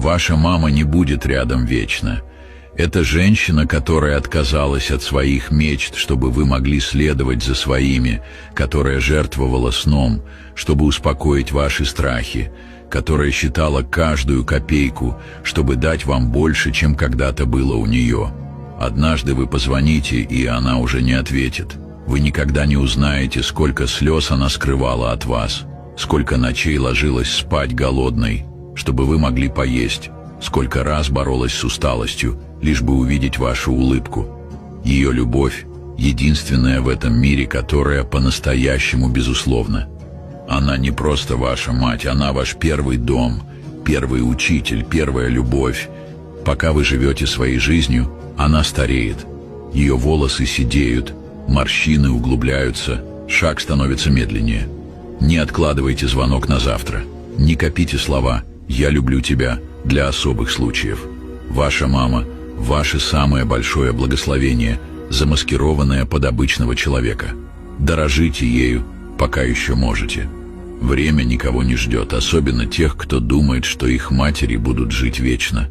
Ваша мама не будет рядом вечно. Это женщина, которая отказалась от своих мечт, чтобы вы могли следовать за своими, которая жертвовала сном, чтобы успокоить ваши страхи, которая считала каждую копейку, чтобы дать вам больше, чем когда-то было у нее. Однажды вы позвоните, и она уже не ответит. Вы никогда не узнаете, сколько слез она скрывала от вас, сколько ночей ложилась спать голодной, чтобы вы могли поесть, сколько раз боролась с усталостью, лишь бы увидеть вашу улыбку. Ее любовь — единственная в этом мире, которая по-настоящему безусловна. Она не просто ваша мать, она ваш первый дом, первый учитель, первая любовь. Пока вы живете своей жизнью, она стареет. Ее волосы седеют, морщины углубляются, шаг становится медленнее. Не откладывайте звонок на завтра. Не копите слова «я люблю тебя» для особых случаев. Ваша мама — ваше самое большое благословение, замаскированное под обычного человека. Дорожите ею, пока еще можете. Время никого не ждет, особенно тех, кто думает, что их матери будут жить вечно.